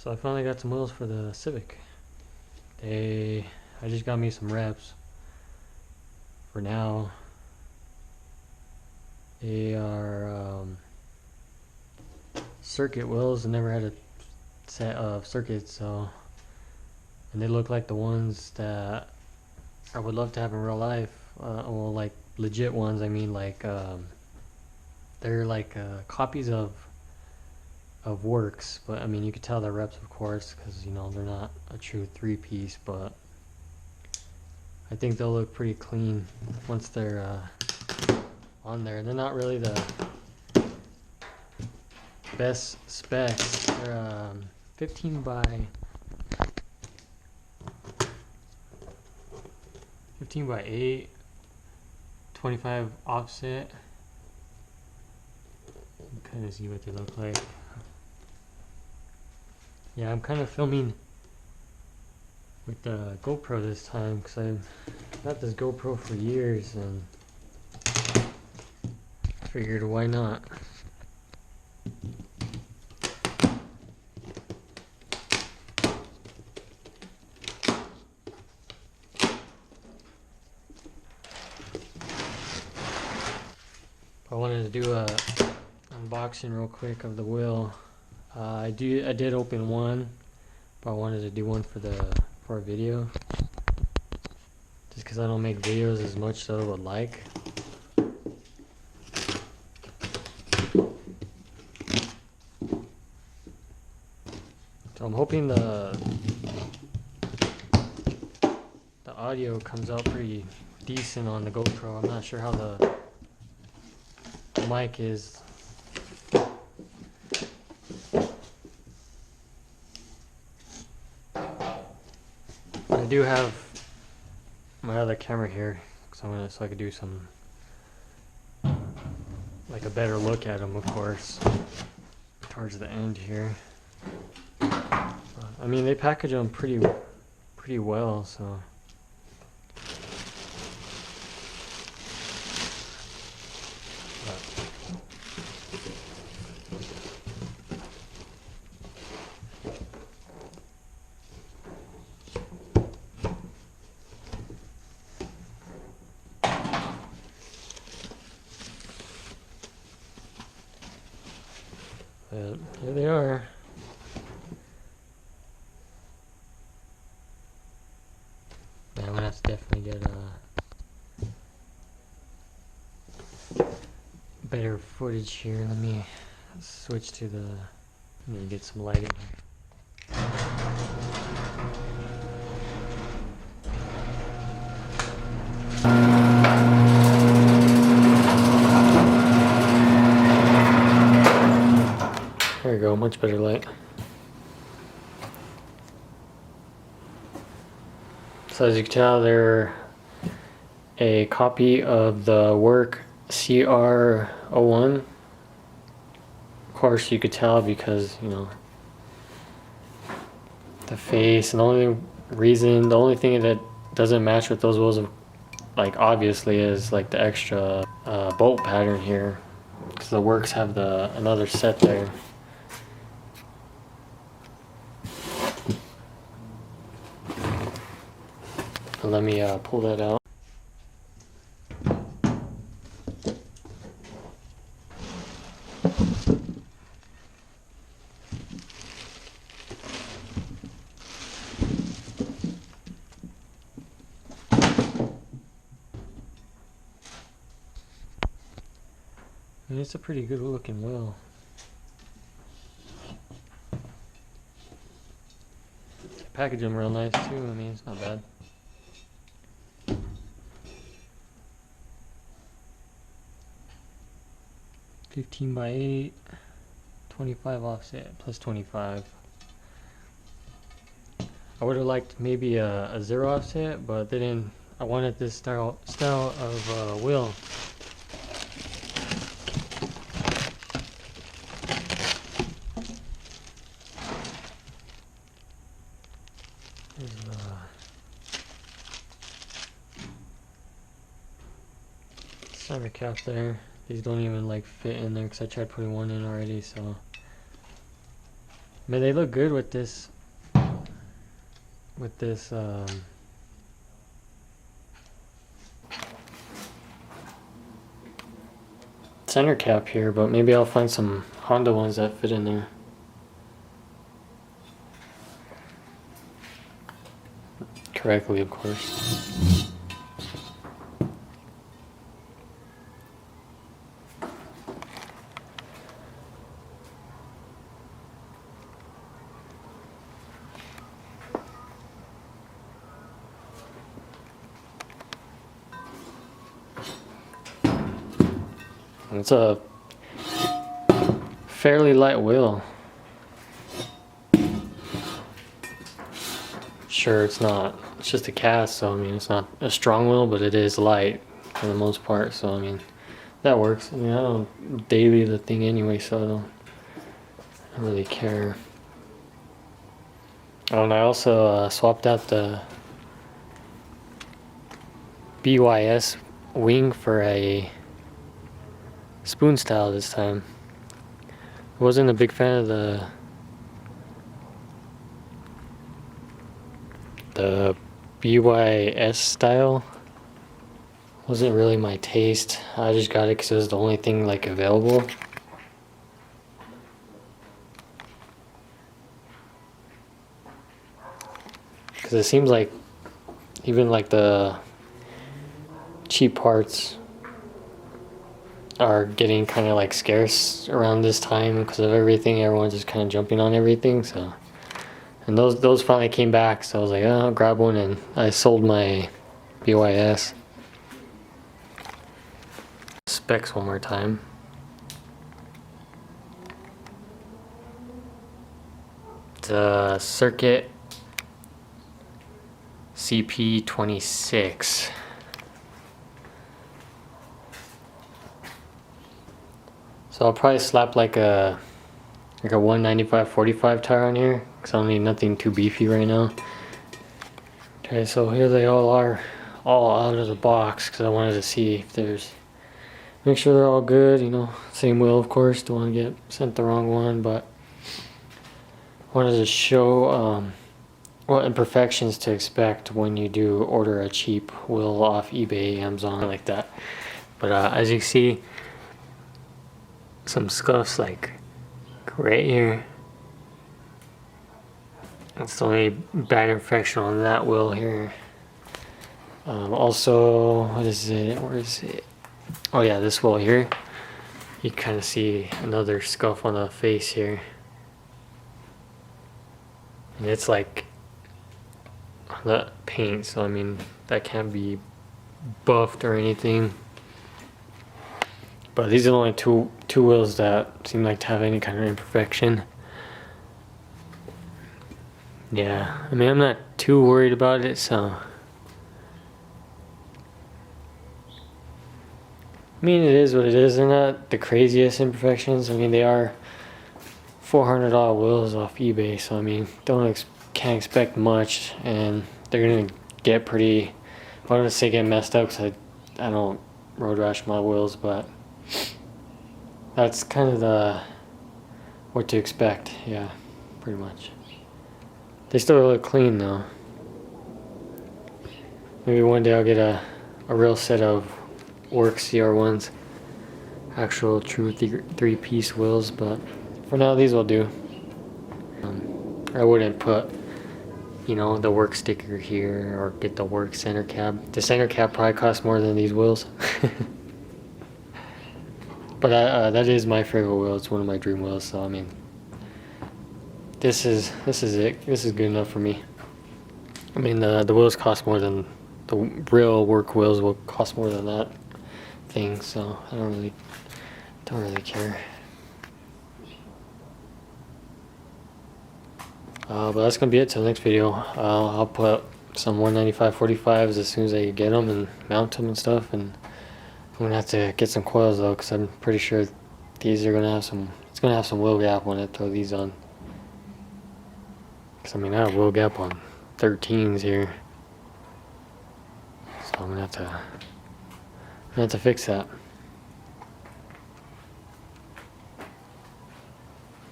So I finally got some wheels for the Civic. I just got me some reps. For now, they are circuit wheels. I never had a set of circuits, so, and they look like the ones that I would love to have in real life. Well, like legit ones. I mean, like they're like copies of Works, but I mean you could tell they're reps, of course, because you know they're not a true three-piece. But I think they'll look pretty clean once they're on there. They're not really the best specs. They're 15 by 8, 25 offset. You can kind of see what they look like. Yeah, I'm kind of filming with the GoPro this time because I've had this GoPro for years and figured why not. I wanted to do a unboxing real quick of the wheel. I did open one, but I wanted to do one for a video, just because I don't make videos as much as I would like. So I'm hoping the audio comes out pretty decent on the GoPro. I'm not sure how the mic is. I do have my other camera here, so I could do some, like, a better look at them, of course, towards the end here. I mean, they package them pretty well, so. But here they are. Yeah, I'm gonna have to definitely get better footage here. Let me switch to let me get some lighting here. There you go, much better light. So as you can tell, they're a copy of the Work CR01. Of course you could tell because, you know, the face, and the only thing that doesn't match with those wheels, like, obviously, is like the extra bolt pattern here, because the Works have another set there. Let me pull that out. And it's a pretty good looking wheel. They package them real nice too. I mean, it's not bad. $15 by 8, 25 offset plus 25. I would have liked maybe a 0 offset, but they didn't. I wanted this style of wheel. There's center cap there. These don't even like fit in there because I tried putting one in already, so mean, they look good with this center cap here, but maybe I'll find some Honda ones that fit in there. Correctly, of course. It's a fairly light wheel. Sure, it's just a cast, so I mean, it's not a strong wheel, but it is light for the most part, so I mean, that works. I mean, I don't daily the thing anyway, so I don't really care. Oh, and I also swapped out the BYS wing for a spoon style this time. I wasn't a big fan of the BYS style. Wasn't really my taste. I just got it because it was the only thing like available. Because it seems like even like the cheap parts are getting kind of like scarce around this time because of everything. Everyone's just kind of jumping on everything. So, and those finally came back. So I was like, oh, I'll grab one, and I sold my BYS. Specs one more time. It's a Circuit CP26. So I'll probably slap like a 195/45 tire on here because I don't need nothing too beefy right now. Okay, so here they all are, all out of the box, because I wanted to see if make sure they're all good, you know, same wheel of course, don't want to get sent the wrong one, but I wanted to show what imperfections to expect when you do order a cheap wheel off eBay, Amazon, like that. But as you see, some scuffs like right here. That's the only bad imperfection on that wheel here. Also, what is it? Where is it? Oh yeah, this wheel here. You kind of see another scuff on the face here. And it's like the paint, so I mean, that can't be buffed or anything. But these are the only two wheels that seem like to have any kind of imperfection. Yeah, I mean, I'm not too worried about it, so. I mean, it is what it is. They're not the craziest imperfections. I mean, they are $400 wheels off eBay, so I mean, can't expect much, and they're gonna get pretty. I don't want to say get messed up because I don't road rash my wheels, but that's kind of what to expect. Yeah, pretty much. They still look clean though. Maybe one day I'll get a real set of work CR1s, actual true three-piece wheels, but for now these will do. I wouldn't put, you know, the work sticker here or get the work center cap. The center cap probably costs more than these wheels. But that is my favorite wheel. It's one of my dream wheels, so I mean, this is it. This is good enough for me. I mean, the wheels cost more than the real work wheels will cost more than that thing, so I don't really care. But that's gonna be it till the next video. I'll put some 195/45s as soon as I get them and mount them and stuff, and I'm gonna have to get some coils though, because I'm pretty sure these are gonna have some. It's gonna have some wheel gap when I throw these on. Because I mean, I have wheel gap on 13s here, so I'm gonna have to fix that.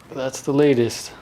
But that's the latest.